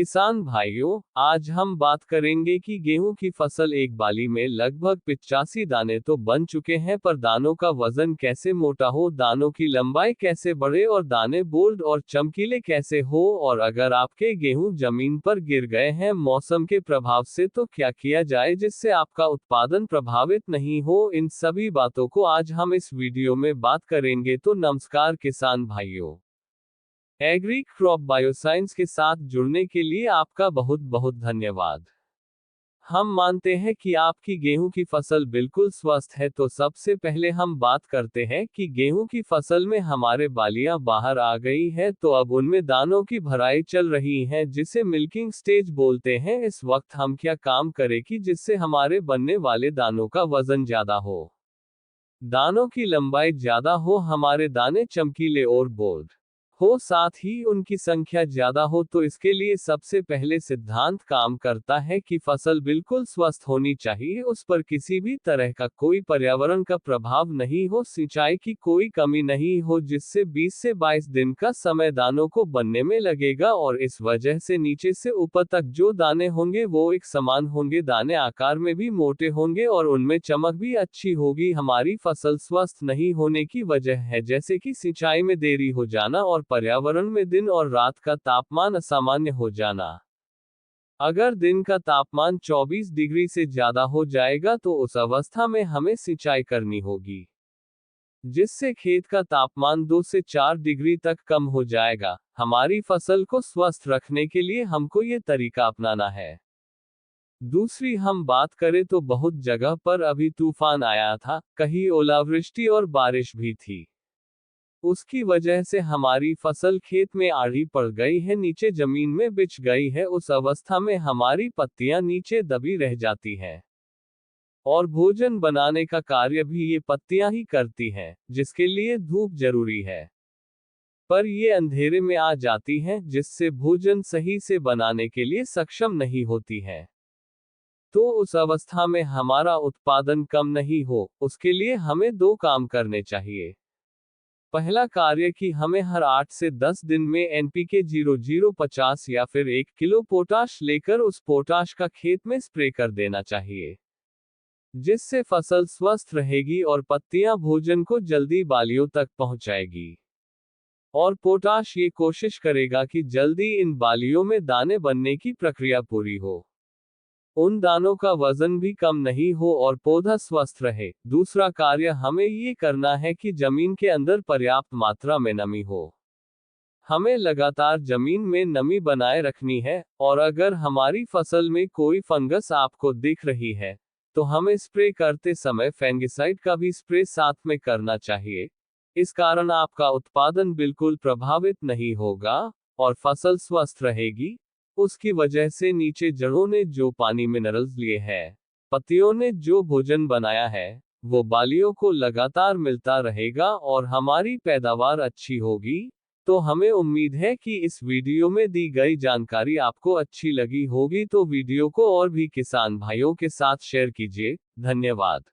किसान भाइयों, आज हम बात करेंगे कि गेहूं की फसल एक बाली में लगभग 85 दाने तो बन चुके हैं, पर दानों का वजन कैसे मोटा हो, दानों की लंबाई कैसे बढ़े और दाने बोल्ड और चमकीले कैसे हो। और अगर आपके गेहूं जमीन पर गिर गए हैं मौसम के प्रभाव से, तो क्या किया जाए जिससे आपका उत्पादन प्रभावित नहीं हो। इन सभी बातों को आज हम इस वीडियो में बात करेंगे। तो नमस्कार किसान भाइयों, एग्री क्रॉप बायोसाइंस के साथ जुड़ने के लिए आपका बहुत बहुत धन्यवाद। हम मानते हैं कि आपकी गेहूं की फसल बिल्कुल स्वस्थ है। तो सबसे पहले हम बात करते हैं कि गेहूं की फसल में हमारे बालियां बाहर आ गई है, तो अब उनमें दानों की भराई चल रही है, जिसे मिल्किंग स्टेज बोलते हैं। इस वक्त हम क्या काम करें कि जिससे हमारे बनने वाले दानों का वजन ज्यादा हो, दानों की लंबाई ज्यादा हो, हमारे दाने चमकीले और बोल्ड हो, साथ ही उनकी संख्या ज्यादा हो। तो इसके लिए सबसे पहले सिद्धांत काम करता है कि फसल बिल्कुल स्वस्थ होनी चाहिए, उस पर किसी भी तरह का कोई पर्यावरण का प्रभाव नहीं हो, सिंचाई की कोई कमी नहीं हो, जिससे 20 से 22 दिन का समय दानों को बनने में लगेगा। और इस वजह से नीचे से ऊपर तक जो दाने होंगे वो एक समान होंगे, दाने आकार में भी मोटे होंगे और उनमें चमक भी अच्छी होगी। हमारी फसल स्वस्थ नहीं होने की वजह है जैसे कि सिंचाई में देरी हो जाना और पर्यावरण में दिन और रात का तापमान असामान्य हो जाना। अगर दिन का तापमान 24 डिग्री से ज्यादा हो जाएगा तो उस अवस्था में हमें सिंचाई करनी होगी, जिससे खेत का तापमान 2 से 4 डिग्री तक कम हो जाएगा। हमारी फसल को स्वस्थ रखने के लिए हमको ये तरीका अपनाना है। दूसरी हम बात करें तो बहुत जगह पर अभी तूफान आया था, कहीं ओलावृष्टि और बारिश भी थी। उसकी वजह से हमारी फसल खेत में आड़ी पड़ गई है, नीचे जमीन में बिछ गई है। उस अवस्था में हमारी पत्तियां नीचे दबी रह जाती हैं और भोजन बनाने का कार्य भी ये पत्तियां ही करती हैं, जिसके लिए धूप जरूरी है। पर ये अंधेरे में आ जाती हैं, जिससे भोजन सही से बनाने के लिए सक्षम नहीं होती है। तो उस अवस्था में हमारा उत्पादन कम नहीं हो, उसके लिए हमें दो काम करने चाहिए। पहला कार्य कि हमें हर 8 से 10 दिन में एनपीके 0050 या फिर 1 किलो पोटाश लेकर उस पोटाश का खेत में स्प्रे कर देना चाहिए, जिससे फसल स्वस्थ रहेगी और पत्तियां भोजन को जल्दी बालियों तक पहुंचाएगी। और पोटाश ये कोशिश करेगा कि जल्दी इन बालियों में दाने बनने की प्रक्रिया पूरी हो, उन दानों का वजन भी कम नहीं हो और पौधा स्वस्थ रहे। दूसरा कार्य हमें ये करना है कि जमीन के अंदर पर्याप्त मात्रा में नमी हो। हमें लगातार जमीन में नमी बनाए रखनी है, और अगर हमारी फसल में कोई फंगस आपको दिख रही है, तो हमें स्प्रे करते समय फंगिसाइड का भी स्प्रे साथ में करना चाहिए। इस कारण आपका उत्पादन बिल्कुल प्रभावित नहीं होगा और फसल स्वस्थ रहेगी। उसकी वजह से नीचे जड़ों ने जो पानी मिनरल्स लिए हैं, पत्तियों ने जो भोजन बनाया है, वो बालियों को लगातार मिलता रहेगा और हमारी पैदावार अच्छी होगी। तो हमें उम्मीद है कि इस वीडियो में दी गई जानकारी आपको अच्छी लगी होगी। तो वीडियो को और भी किसान भाइयों के साथ शेयर कीजिए। धन्यवाद।